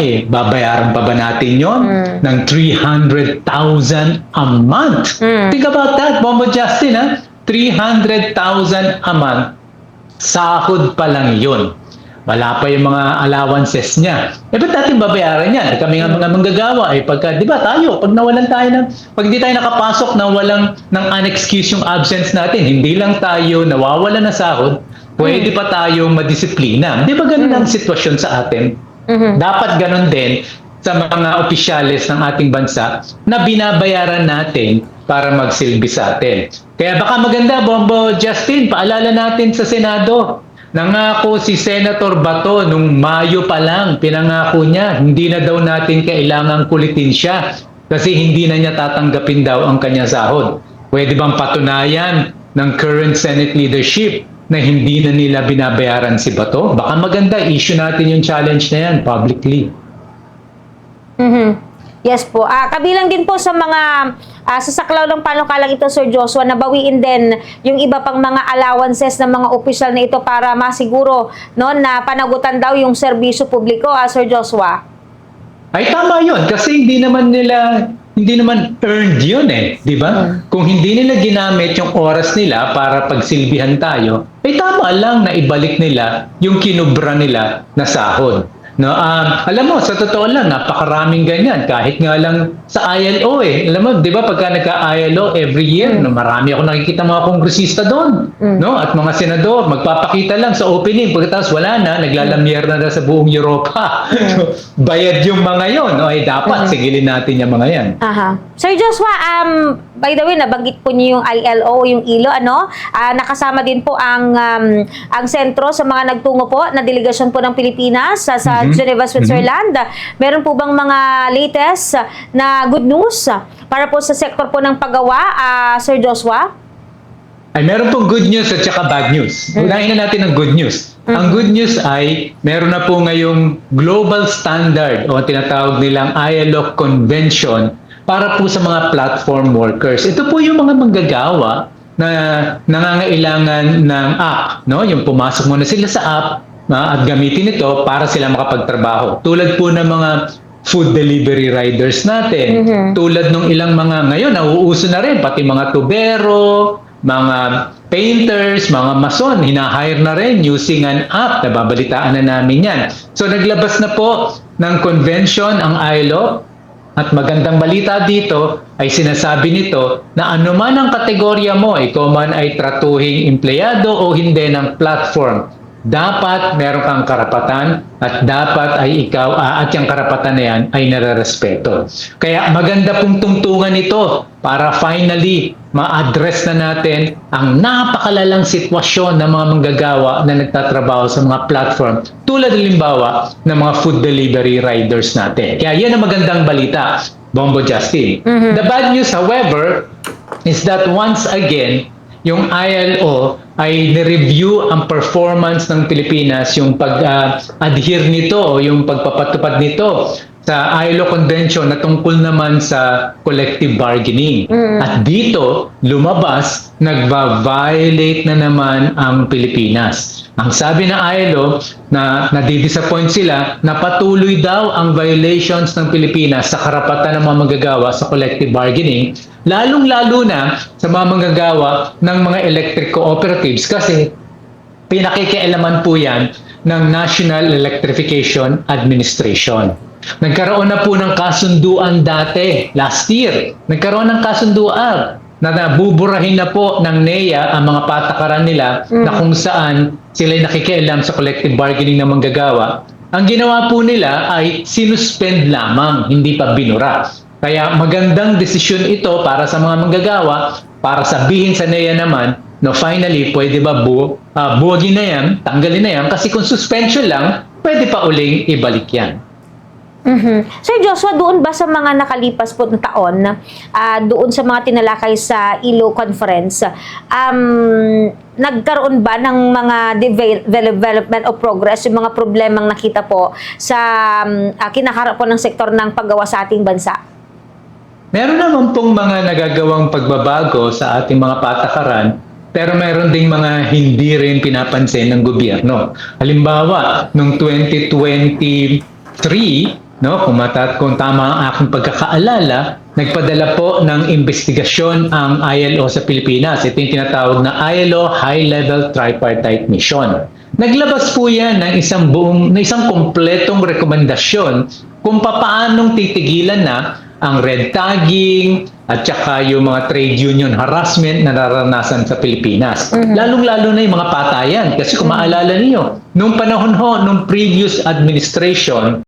eh, babayaran pa ba natin yon ng 300,000 a month? Think about that, Bombo Justin, ha? 300,000 a month. Sahod pa lang yun. Wala pa yung mga allowances niya. Eh, ba't natin babayaran yan? Kami nga mga manggagawa, eh, pagka, di ba tayo, pag nawalan tayo pag hindi tayo nakapasok na walang, ng unexcused yung absence natin, hindi lang tayo nawawala na sahod, pwede pa tayo madisiplina. Di ba ganun ang sitwasyon sa atin? Dapat ganun din sa mga opisyales ng ating bansa na binabayaran natin para magsilbi sa atin. Kaya baka maganda, Bombo Justin, paalala natin sa Senado. Nangako si Senator Bato nung Mayo pa lang, pinangako niya, hindi na daw natin kailangang kulitin siya kasi hindi na niya tatanggapin daw ang kanya sahod. Pwede bang patunayan ng current Senate leadership na hindi na nila binabayaran si Bato? Baka maganda, issue natin yung challenge na yan publicly. Yes po. Kabilang din po sa mga sasaklaw ng panukalang ito, Sir Joshua, nabawiin din yung iba pang mga allowances ng mga opisyal na ito para masiguro no, na panagutan daw yung serbisyo publiko, Sir Joshua. Ay tama yun kasi hindi naman earned yun eh, di ba? Kung hindi nila ginamit yung oras nila para pagsilbihan tayo, ay tama lang na ibalik nila yung kinubra nila na sahod. No, alam mo, sa totoo lang, napakaraming ganyan. Kahit nga lang sa ILO eh. Alam mo, di ba, pagka nagka-ILO every year, no, marami ako nakikita mga kongresista doon. No? At mga senador, magpapakita lang sa opening. Pagkatapos wala na, naglalamyer na sa buong Europa. Bayad yung mga yon. No? Ay dapat, sigilin natin yung mga yan. Sir Joshua, by the way, nabanggit po niyo yung ILO, yung ILO, ano? Nakasama din po ang sentro sa mga nagtungo po na delegasyon po ng Pilipinas sa Geneva, Switzerland. Meron po bang mga latest na good news para po sa sektor po ng paggawa, Sir Joshua? Ay, meron pong good news at saka bad news. Unahin na natin ang good news. Ang good news ay meron na po ngayong global standard o tinatawag nilang ILO Convention para po sa mga platform workers. Ito po yung mga manggagawa na nangangailangan ng app, no? Yung pumasok muna sila sa app at gamitin ito para sila makapagtrabaho. Tulad po ng mga food delivery riders natin. Tulad ng ilang mga ngayon, nauuso na rin, pati mga tubero, mga painters, mga mason, hinahire na rin using an app. Nababalitaan na namin yan. So naglabas na po ng convention ang ILO. At magandang balita dito ay sinasabi nito na anuman ang kategorya mo, ikaw man ay tratuhing empleyado o hindi ng platform, dapat meron kang karapatan at dapat ay ikaw at yung karapatan na yan ay nare-respeto. Kaya maganda pong tungtungan ito para finally ma-address na natin ang napakalalang sitwasyon ng mga manggagawa na nagtatrabaho sa mga platform tulad halimbawa ng mga food delivery riders natin. Kaya yan ang magandang balita, Bombo Justin. The bad news, however, is that once again, yung ILO ay ni-review ang performance ng Pilipinas, yung pag-adhere nito o yung pagpapatupad nito sa ILO Convention na tungkol naman sa collective bargaining. At dito, lumabas, nagva-violate na naman ang Pilipinas. Ang sabi ng ILO na nadi-disappoint sila na patuloy daw ang violations ng Pilipinas sa karapatan ng mga manggagawa sa collective bargaining, lalong-lalo na sa mga manggagawa ng mga electric cooperatives kasi pinakikialaman po yan ng National Electrification Administration. Nagkaroon na po ng kasunduan dati, last year. Nagkaroon ng kasunduan na nabuburahin na po ng NEA ang mga patakaran nila na kung saan sila'y nakikialam sa collective bargaining ng manggagawa. Ang ginawa po nila ay sinuspend lamang, hindi pa binura. Kaya magandang desisyon ito para sa mga manggagawa, para sabihin sa NEA naman, no, finally, pwede ba buwagin na yan, tanggalin na yan, kasi kung suspension lang, pwede pa uling ibalik yan. Sir Joshua, doon ba sa mga nakalipas po na taon, doon sa mga tinalakay sa ILO conference, nagkaroon ba ng mga development o progress, yung mga problemang nakita po sa kinaharap po ng sektor ng paggawa sa ating bansa? Meron naman pong mga nagagawang pagbabago sa ating mga patakaran, pero meron ding mga hindi rin pinapansin ng gobyerno. Halimbawa, noong 2023, no, kung tama ang aking pagkakaalala, nagpadala po ng investigasyon ang ILO sa Pilipinas. Ito yung tinatawag na ILO High Level Tripartite Mission. Naglabas po yan ng isang kompletong rekomendasyon kung paanong titigilan na ang red tagging at saka yung mga trade union harassment na naranasan sa Pilipinas. Lalong-lalo na yung mga patayan. Kasi kung maalala niyo, nung panahon ho, nung previous administration,